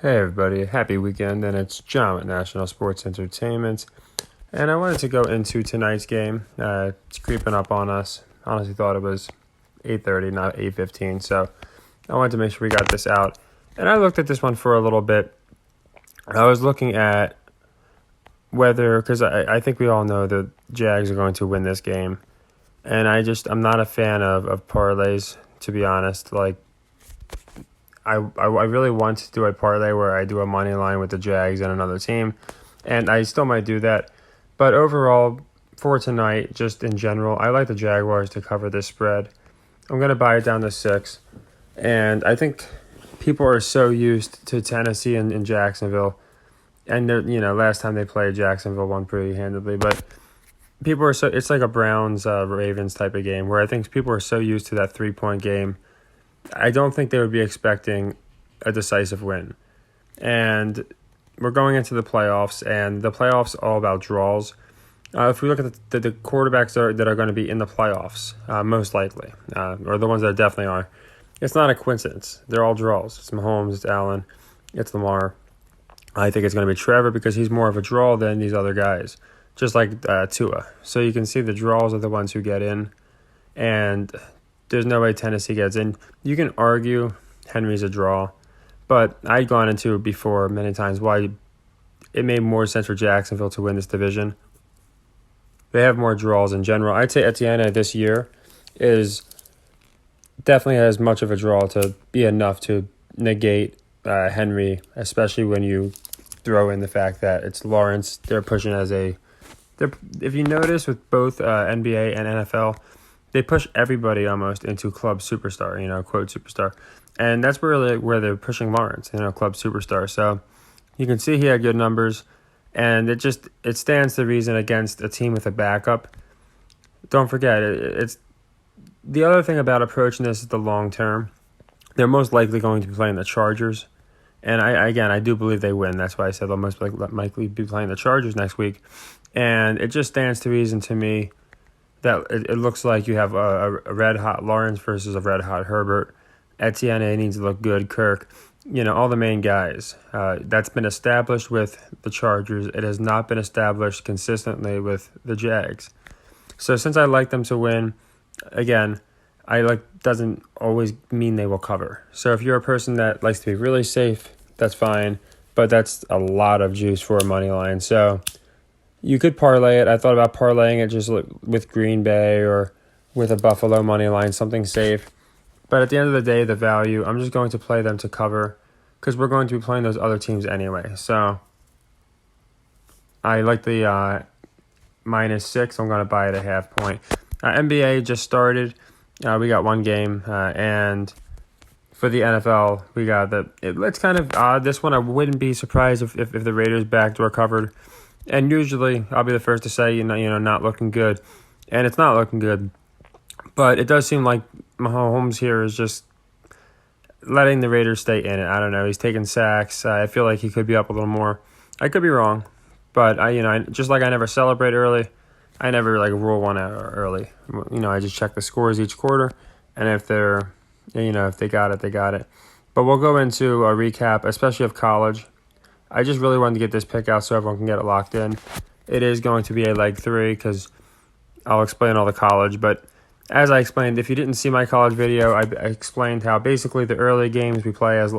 Hey everybody, happy weekend, and it's John with National Sports Entertainment. And I wanted to go into tonight's game. It's creeping up on us. Honestly thought it was 8:30, not 8:15, so I wanted to make sure we got this out. And I looked at this one for a little bit. I was looking at whether, because I think we all know the Jags are going to win this game. And I'm not a fan of parlays, to be honest. Like, I really want to do a parlay where I do a money line with the Jags and another team, and I still might do that. But overall, for tonight, just in general, I like the Jaguars to cover this spread. I'm going to buy it down to 6, and I think people are so used to Tennessee and Jacksonville, and last time they played, Jacksonville won pretty handedly, but people are it's like a Browns Ravens type of game where I think people are so used to that 3-point game. I don't think they would be expecting a decisive win. And we're going into the playoffs, and the playoffs are all about draws. If we look at the quarterbacks that are going to be in the playoffs, most likely, or the ones that definitely are, it's not a coincidence. They're all draws. It's Mahomes, it's Allen, it's Lamar. I think it's going to be Trevor because he's more of a draw than these other guys, just like Tua. So you can see the draws are the ones who get in, and there's no way Tennessee gets in. You can argue Henry's a draw, but I'd gone into before many times why it made more sense for Jacksonville to win this division. They have more draws in general. I'd say Etienne this year is definitely as much of a draw to be enough to negate Henry, especially when you throw in the fact that it's Lawrence. They're pushing if you notice with both NBA and NFL, they push everybody almost into club superstar, quote superstar. And that's where they're pushing Lawrence, club superstar. So you can see he had good numbers, and it stands to reason against a team with a backup. Don't forget, it's the other thing about approaching this is the long term. They're most likely going to be playing the Chargers. And I do believe they win. That's why I said they'll most likely be playing the Chargers next week. And it just stands to reason to me that it looks like you have a red-hot Lawrence versus a red-hot Herbert. Etienne needs to look good. Kirk, all the main guys. That's been established with the Chargers. It has not been established consistently with the Jags. So since I like them to win, again, doesn't always mean they will cover. So if you're a person that likes to be really safe, that's fine. But that's a lot of juice for a money line. So you could parlay it. I thought about parlaying it just with Green Bay or with a Buffalo money line, something safe. But at the end of the day, the value, I'm just going to play them to cover because we're going to be playing those other teams anyway. So I like the -6. I'm going to buy it at half point. NBA just started. We got one game. And for the NFL, we got it's kind of odd. This one, I wouldn't be surprised if the Raiders backdoor covered. And usually, I'll be the first to say, not looking good. And it's not looking good. But it does seem like Mahomes here is just letting the Raiders stay in it. I don't know. He's taking sacks. I feel like he could be up a little more. I could be wrong. But, just like I never celebrate early, I never, rule one out early. I just check the scores each quarter. And if if they got it, they got it. But we'll go into a recap, especially of college. I just really wanted to get this pick out so everyone can get it locked in. It is going to be a leg 3 because I'll explain all the college. But as I explained, if you didn't see my college video, I explained how basically the early games we play as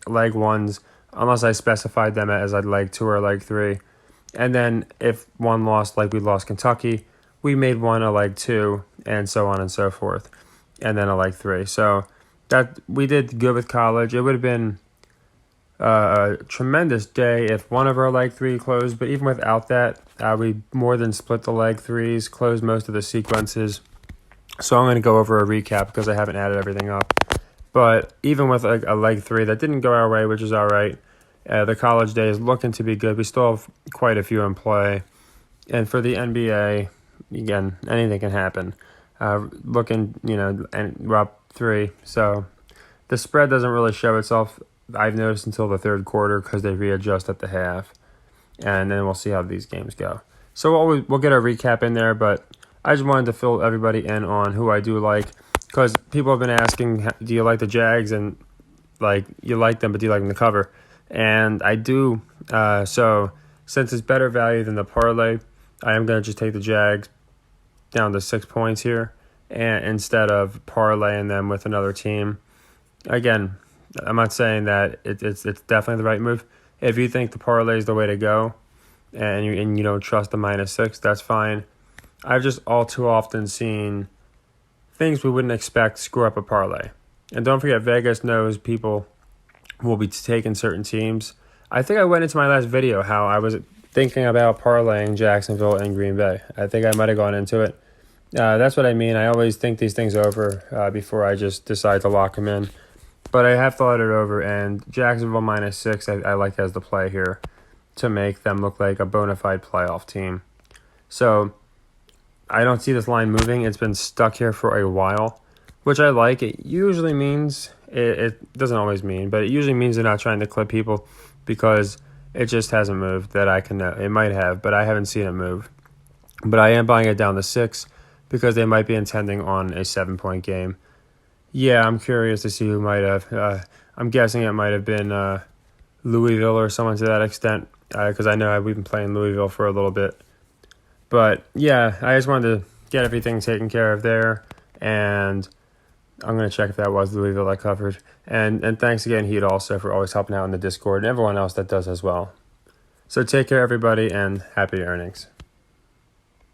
leg 1s, unless I specified them as a leg 2 or leg 3. And then if one lost, like we lost Kentucky, we made one a leg 2, and so on and so forth. And then a leg 3. So that we did good with college. It would have been a tremendous day if one of our leg 3 closed, but even without that, we more than split the leg 3s, closed most of the sequences. So I'm going to go over a recap because I haven't added everything up. But even with a leg 3 that didn't go our way, which is all right, the college day is looking to be good. We still have quite a few in play. And for the NBA, again, anything can happen. And we're up 3. So the spread doesn't really show itself, I've noticed, until the third quarter because they readjust at the half. And then we'll see how these games go. So we'll get a recap in there, but I just wanted to fill everybody in on who I do like because people have been asking, do you like the Jags? And you like them, but do you like them to cover? And I do, so since it's better value than the parlay, I am going to just take the Jags down to 6 points here, and instead of parlaying them with another team. Again, I'm not saying that it's definitely the right move. If you think the parlay is the way to go, and you don't trust the -6, that's fine. I've just all too often seen things we wouldn't expect screw up a parlay. And don't forget, Vegas knows people will be taking certain teams. I think I went into my last video how I was thinking about parlaying Jacksonville and Green Bay. I think I might have gone into it. That's what I mean. I always think these things over before I just decide to lock them in. But I have thought it over, and Jacksonville -6 I like as the play here to make them look like a bona fide playoff team. So I don't see this line moving. It's been stuck here for a while, which I like. It usually means, it doesn't always mean, but it usually means they're not trying to clip people because it just hasn't moved that I can know. It might have, but I haven't seen it move. But I am buying it down to 6 because they might be intending on a 7-point game. Yeah, I'm curious to see who might have. I'm guessing it might have been Louisville or someone to that extent because I know we've been playing Louisville for a little bit. But yeah, I just wanted to get everything taken care of there, and I'm going to check if that was Louisville I covered. And thanks again, Heat, also, for always helping out in the Discord, and everyone else that does as well. So take care, everybody, and happy earnings.